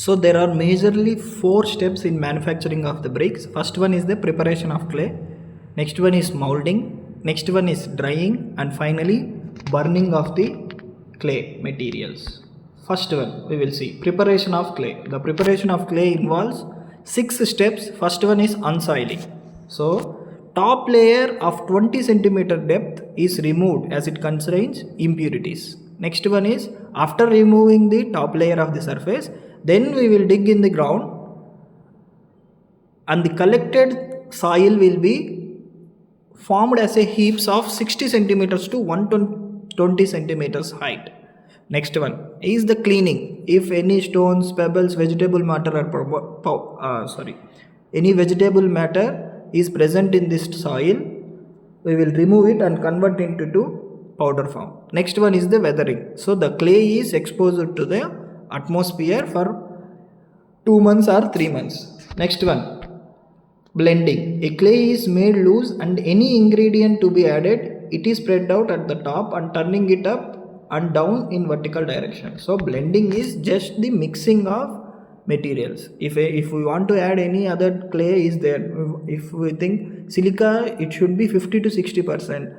So there are majorly 4 steps in manufacturing of the bricks. First one is the preparation of clay, next one is molding, next one is drying, and finally burning of the clay materials. First one we will see preparation of clay. The preparation of clay involves 6 steps. First one is unsoiling. So top layer of 20 centimeter depth is removed as it contains impurities. Next one is after removing the top layer of the surface, then we will dig in the ground and the collected soil will be formed as a heaps of 60 centimeters to 120 centimeters height. Next one is the cleaning. If any stones, pebbles, vegetable matter any vegetable matter is present in this soil, we will remove it and convert it into powder form. Next one is the weathering. So the clay is exposed to the atmosphere for 2 months or 3 months. Next one, blending. A clay is made loose and any ingredient to be added, it is spread out at the top and turning it up and down in vertical direction. So blending is just the mixing of materials. If we want to add any other clay is there, if we think silica, it should be 50 to 60%.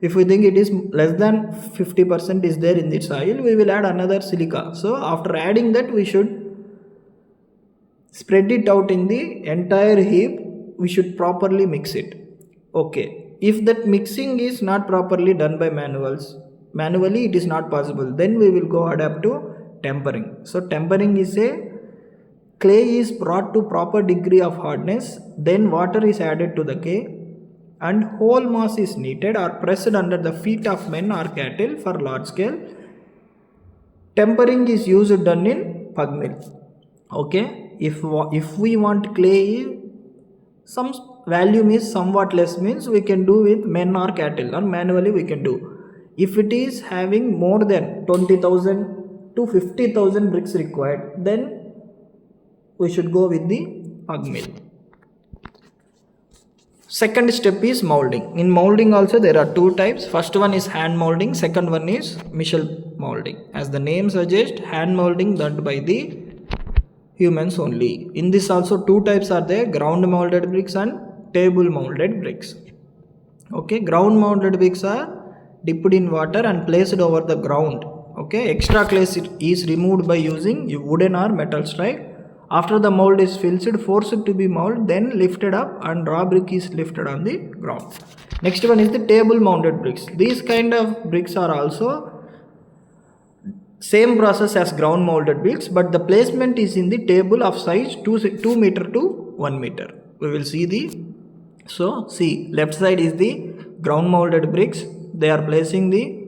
If we think it is less than 50% is there in the soil, we will add another silica. So after adding that, we should spread it out in the entire heap. We should properly mix it. Okay, if that mixing is not properly done by manually it is not possible, then we will go adapt to tempering. So tempering is a clay is brought to proper degree of hardness, then water is added to the clay and whole mass is kneaded or pressed under the feet of men or cattle for large scale. Tempering is used done in pug mill. Okay, if we want clay some volume is somewhat less, means we can do with men or cattle, or manually we can do. If it is having more than 20,000 to 50,000 bricks required, then we should go with the pug mill. Second step is molding. In molding also there are 2 types. First one is hand molding, second one is machine molding. As the name suggests, hand molding done by the humans only. In this also 2 types are there, ground molded bricks and table molded bricks. Okay, ground molded bricks are dipped in water and placed over the ground. Okay, extra clay is removed by using wooden or metal strike. After the mold is filled, forced to be molded, then lifted up and raw brick is lifted on the ground. Next one is the table mounted bricks. These kind of bricks are also same process as ground molded bricks, but the placement is in the table of size 2 meter to 1 meter. We will see see left side is the ground molded bricks. They are placing the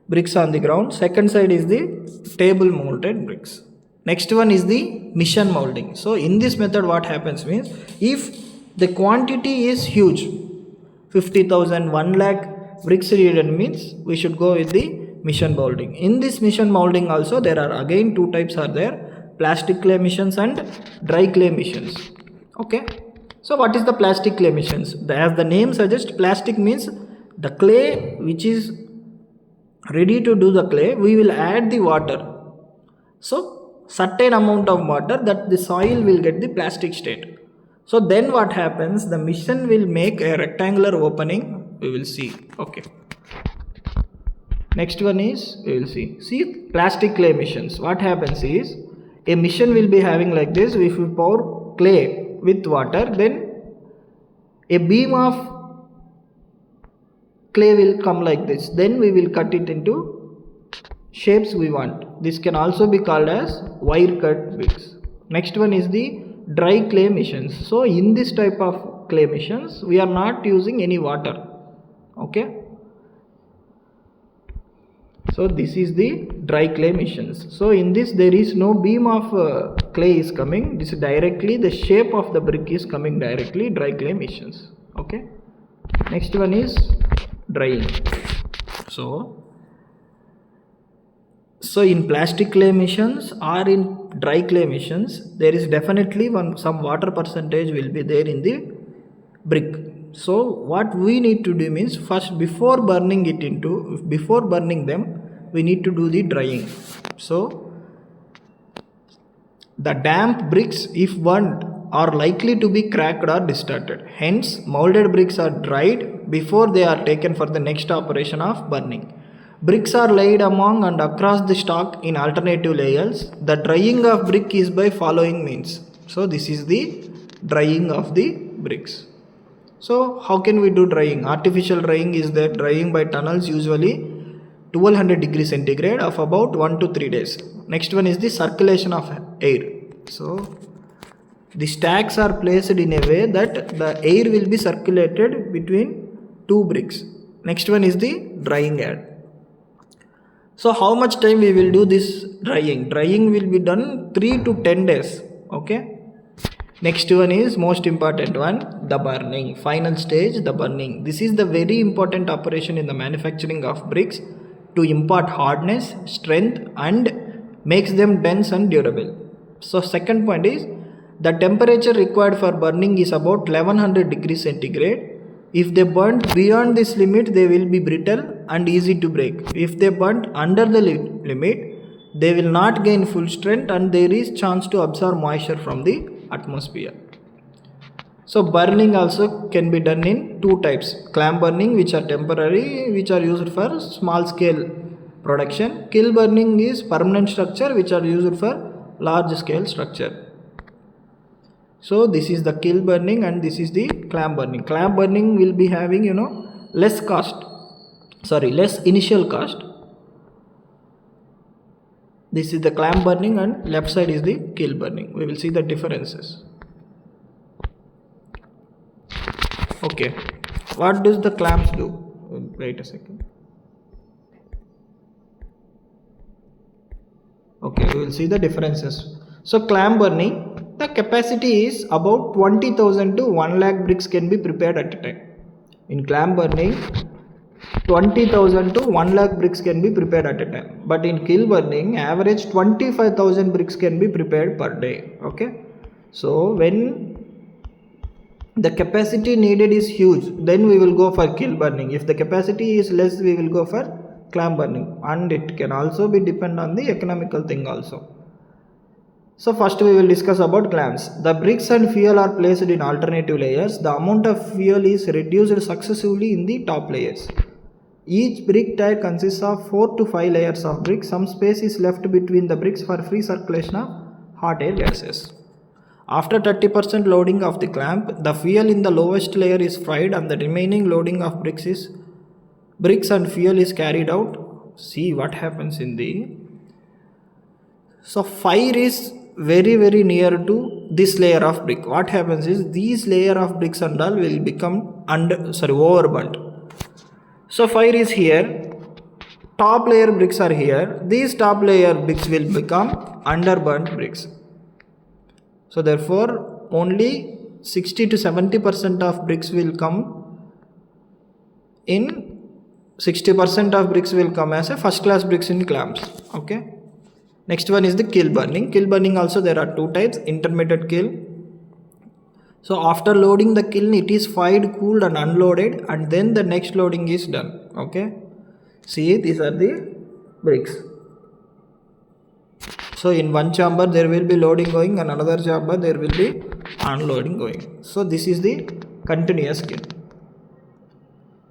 bricks on the ground. Second side is the table molded bricks. Next one is the machine molding. So in this method what happens means, if the quantity is huge, 50,000, 1 lakh bricks needed, means we should go with the machine molding. In this machine molding also there are again 2 types are there, plastic clay machines and dry clay machines. Okay, so what is the plastic clay machines? As the name suggests, plastic means the clay which is ready to do the clay, we will add the water. So certain amount of water that the soil will get the plastic state. So then what happens, the machine will make a rectangular opening. We will see. Okay, next one is we will see plastic clay machines. What happens is, a machine will be having like this. If we pour clay with water, then a beam of clay will come like this, then we will cut it into shapes we want. This can also be called as wire cut bricks. Next one is the dry clay machines. So in this type of clay machines, we are not using any water. Okay, so this is the dry clay machines. So in this there is no beam of clay is coming, this is directly the shape of the brick is coming directly, dry clay machines. Okay, next one is drying. So in plastic clay machines or in dry clay machines, there is definitely some water percentage will be there in the brick. So what we need to do means, first before burning them, we need to do the drying. So The damp bricks, if burnt, are likely to be cracked or distorted. Hence, molded bricks are dried before they are taken for the next operation of burning. Bricks are laid among and across the stock in alternative layers. The drying of brick is by following means. So this is the drying of the bricks. So how can we do drying? Artificial drying is the drying by tunnels, usually 1200 degrees centigrade of about 1 to 3 days. Next one is the circulation of air. So the stacks are placed in a way that the air will be circulated between two bricks. Next one is the drying ad. So how much time we will do this drying? Drying will be done 3 to 10 days. Okay. Next one is most important one, the burning. Final stage, the burning. This is the very important operation in the manufacturing of bricks to impart hardness, strength and makes them dense and durable. So second point is the temperature required for burning is about 1100 degrees centigrade. If they burnt beyond this limit, they will be brittle and easy to break. If they burnt under the limit, they will not gain full strength and there is chance to absorb moisture from the atmosphere. So burning also can be done in two types: clamp burning, which are temporary, which are used for small scale production. Kiln burning is permanent structure, which are used for large scale structure. So this is the kiln burning and this is the clamp burning. Clamp burning will be having less initial cost. This is the clamp burning and left side is the kiln burning. We will see the differences. Okay, what does the clamps do? Wait a second. Okay, we will see the differences. So clamp burning, the capacity is about 20,000 to 1 lakh bricks can be prepared at a time. In clamp burning, 20,000 to 1 lakh bricks can be prepared at a time. But in kiln burning, average 25,000 bricks can be prepared per day. Okay. So when the capacity needed is huge, then we will go for kiln burning. If the capacity is less, we will go for clamp burning. And it can also be depend on the economical thing also. So first we will discuss about clamps. The bricks and fuel are placed in alternative layers. The amount of fuel is reduced successively in the top layers. Each brick tire consists of 4 to 5 layers of bricks. Some space is left between the bricks for free circulation of hot air gases. After 30% loading of the clamp, the fuel in the lowest layer is fried and the remaining loading of bricks and fuel is carried out. See what happens in the... So fire is very near to this layer of brick. What happens is these layer of bricks and all will become overburnt. So fire is here, top layer bricks are here, these top layer bricks will become underburnt bricks. So therefore only 60 to 70% of bricks will come in, 60% of bricks will come as a first class bricks in clamps. Okay. Next one is the kiln burning. Kiln burning also there are two types, intermediate kiln. So after loading the kiln, it is fired, cooled and unloaded and then the next loading is done. Okay. See, these are the bricks. So in one chamber there will be loading going and another chamber there will be unloading going. So this is the continuous kiln.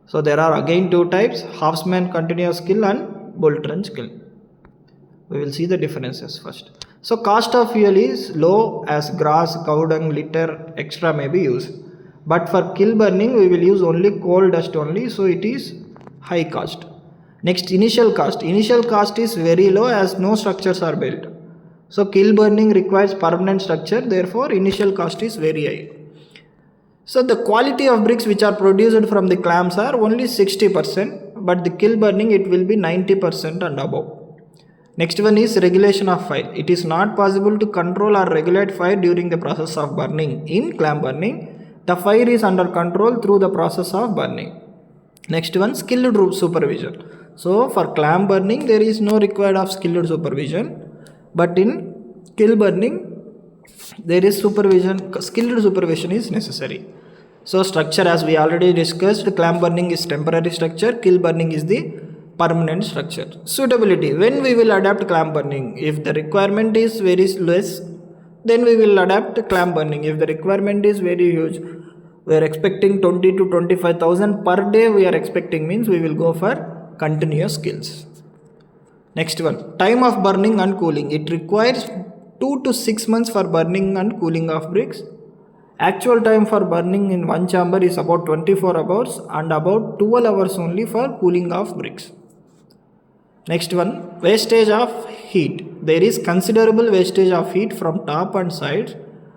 So there are again two types, Hofmann continuous kiln and bolt trench kiln. We will see the differences first. So cost of fuel is low as grass, cow dung, litter, extra may be used. But for kiln burning we will use only coal dust only, so it is high cost. Next, initial cost. Initial cost is very low as no structures are built. So kiln burning requires permanent structure, therefore initial cost is very high. So the quality of bricks which are produced from the clamps are only 60%, but the kiln burning it will be 90% and above. Next one is regulation of fire. It is not possible to control or regulate fire during the process of burning. In clamp burning, the fire is under control through the process of burning. Next one, skilled supervision. So for clamp burning, there is no required of skilled supervision, but in kiln burning, there is supervision. Skilled supervision is necessary. So structure, as we already discussed, clamp burning is temporary structure, kiln burning is the permanent structure. Suitability. When we will adapt clamp burning? If the requirement is very less, then we will adapt clamp burning. If the requirement is very huge, we are expecting 20 to 25,000 per day, we are expecting, means we will go for continuous kills. Next one, time of burning and cooling. It requires 2 to 6 months for burning and cooling of bricks. Actual time for burning in one chamber is about 24 hours and about 12 hours only for cooling of bricks. Next one, wastage of heat. There is considerable wastage of heat from top and sides,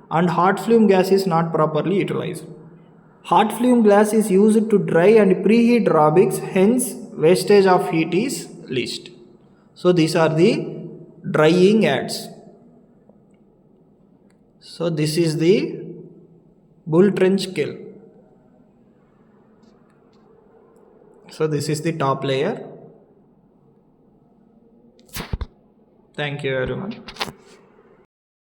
and hot fume gas is not properly utilized. Hot fume gas is used to dry and preheat raw bricks, hence wastage of heat is least. So these are the drying ads. So this is the bull trench kiln. So this is the top layer. Thank you everyone.